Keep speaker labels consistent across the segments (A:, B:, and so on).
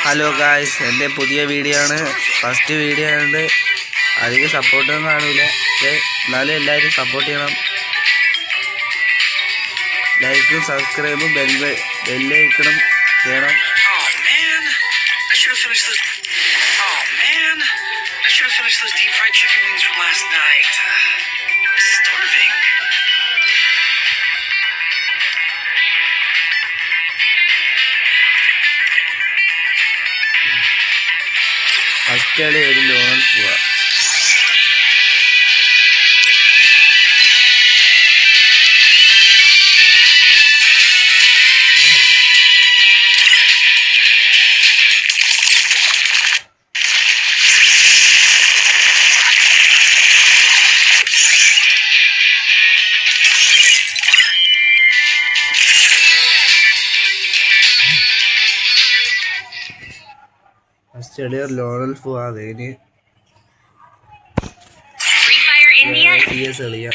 A: Hello guys, എൻ്റെ പുതിയ video ആണ്. ഫസ്റ്റ് വീഡിയോ ആയതുകൊണ്ട് അധികം സപ്പോർട്ടൊന്നും കാണില്ല. പക്ഷേ എന്നാലും എല്ലാവരും സപ്പോർട്ട് ചെയ്യണം. ലൈക്കും സബ്സ്ക്രൈബും ബെല്ലൈക്കണം ചെയ്യണം. ഫസ്റ്റ് കളി ഒരു ലോൺ പോവാ. ഫസ്റ്റ് കളി ഒരു ലോണൽ പോവാതെ ഇനി CS കളിയാ.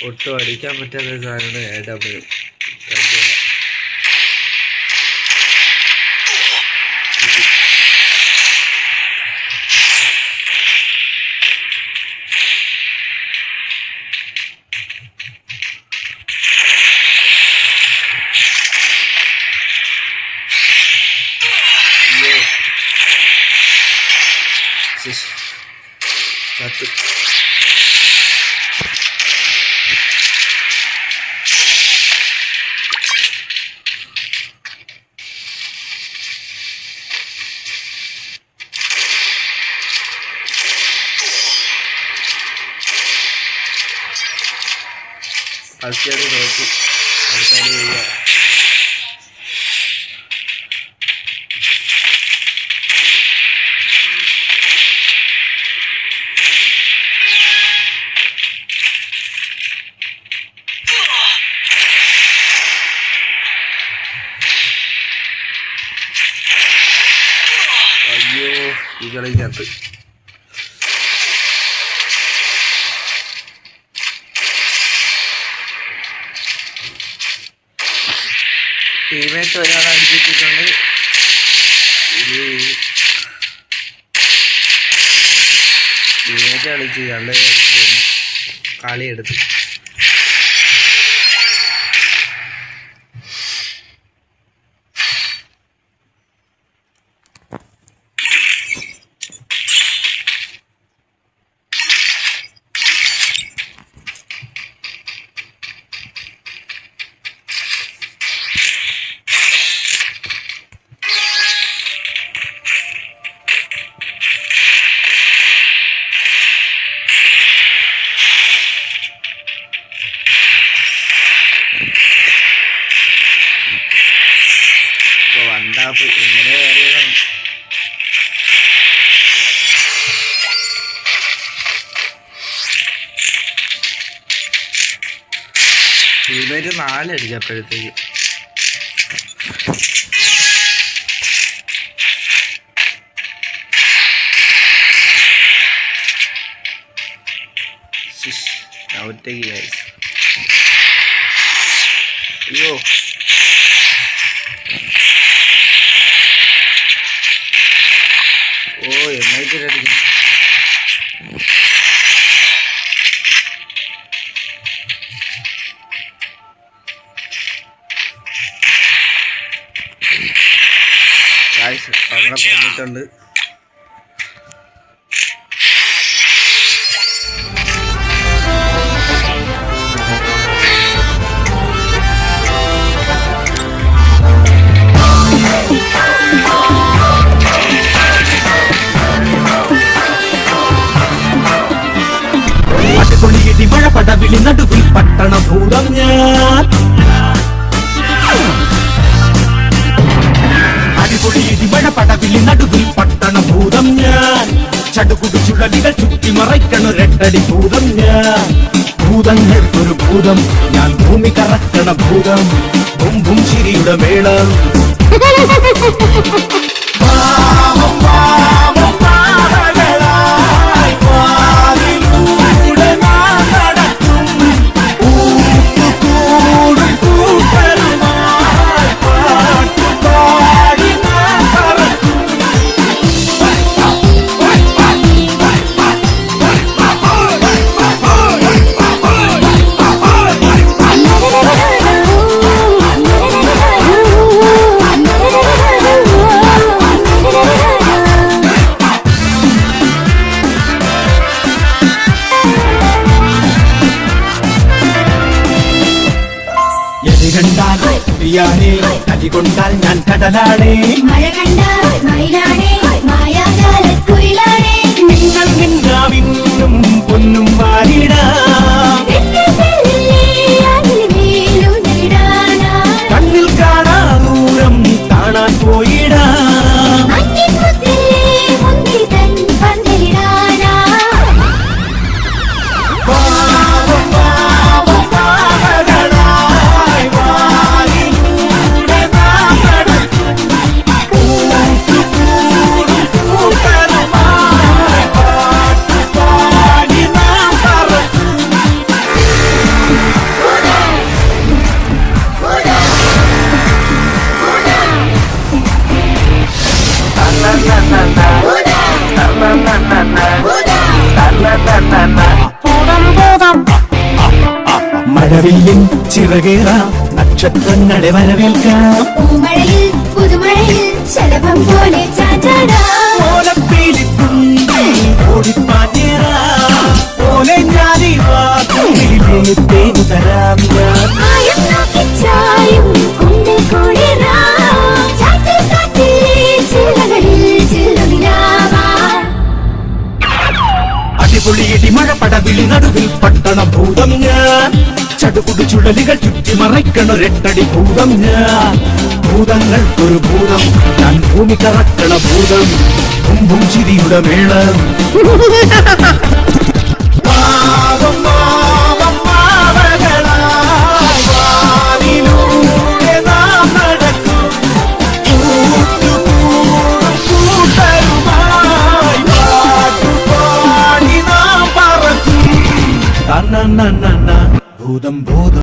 A: ഒട്ടും അടിക്കാൻ പറ്റാത്ത സാധനമാണ് AW. Satu. Pasti ada roti. Ada juga. ഈ കളിക്കകത്ത് ടീമേറ്റ് ഒരാളെ അടിച്ചിട്ടുണ്ട്. ടീമേറ്റ് കളിച്ച് നല്ല കളിയെടുത്ത് എങ്ങനെ അറിയാം. ടീമേറ്റ് 4 അടിച്ചപ്പോഴത്തേക്ക് ഒറ്റയ്ക്ക് ഗൈസ്. അയ്യോ എന്നായിട്ട് അടിക്കുന്നു. ഗൈസ് അവിടെ പറഞ്ഞിട്ടുണ്ട്. മഴപടവിളി നടുവിൽ പട്ടണഭൂതം ഞാൻ, അടിപൊളിയിടി മഴപടവിളി നടുവിൽ പട്ടണഭൂതം ഞാൻ, ചടുകുടു ചുഴലികൾ ചുറ്റിമറയ്ക്കണു രണ്ടടി ഭൂതം ഞാൻ. ഭൂതങ്ങൾക്കൊരു ഭൂതം ഞാൻ, ഭൂമി കറക്കണ ഭൂതം, ബും ബും ചിരിയുടെ മേളം.
B: നദി കൊണ്ടാൽ ഞാൻ കടലാണേ
C: മഴ കണ്ടാൽ മയിലാണേ മായാജാലക്കുയിലാണേ
B: നിങ്ങൾ നിന്നാവിന്നും പൊന്നും വാരിടാം കണ്ണിൽ കാണാ ദൂരം കാണാൻ പോയിടാം മഴവില്ലിൻ ചിറകേറാം നക്ഷത്രങ്ങളെ വരവേൽക്കാം
C: പൂമഴയിൽ പുതുമഴയിൽ ശലഭം പോലെ
B: പോലെ തരാം അടിപൊളിയിടി മഴ പടവിളി നടുവിൽ പട്ടണ ഭൂതം ഞാൻ ചടുകുടു ചുഴലികൾ ചുറ്റി മറയ്ക്കണൊരെട്ടടി ഭൂതം ഞാൻ ഭൂതങ്ങൾക്കൊരു ഭൂതം ഞാൻ ഭൂമി കറക്കണ ഭൂതം കുമ്പും ചിരിയുടെ മേളം ഭൂതം ഭൂതം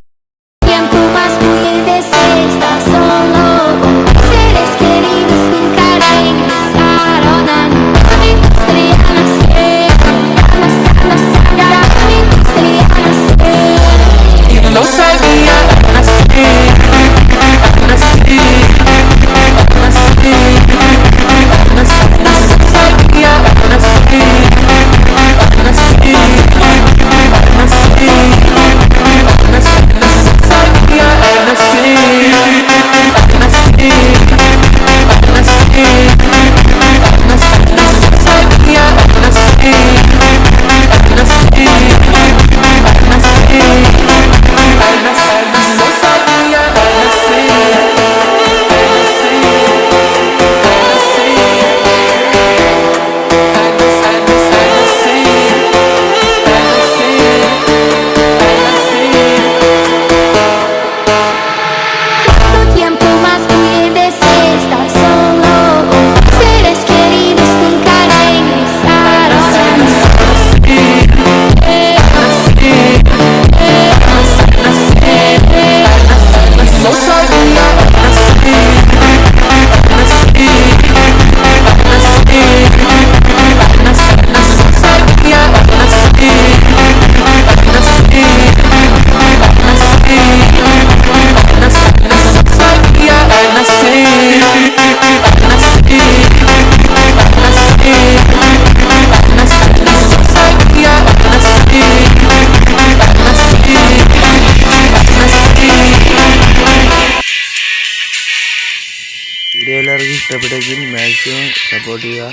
A: വീഡിയോ എല്ലാവർക്കും ഇഷ്ടപ്പെട്ടെങ്കിൽ മാക്സിമം സപ്പോർട്ട് ചെയ്യുക.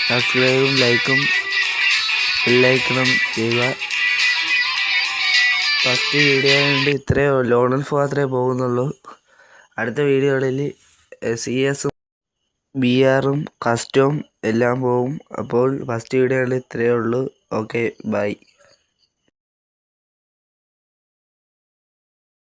A: സബ്സ്ക്രൈബും ലൈക്കും ബെല്ലൈക്കണും ചെയ്യുക. ഫസ്റ്റ് വീഡിയോ കൊണ്ട് ഇത്രയേ ലോണൽഫ് മാത്രമേ പോകുന്നുള്ളൂ. അടുത്ത വീഡിയോകളിൽ CS BR കസ്റ്റവും എല്ലാം പോകും. അപ്പോൾ ഫസ്റ്റ് വീഡിയോയിൽ ഇത്രയേ ഉള്ളൂ. Okay, by.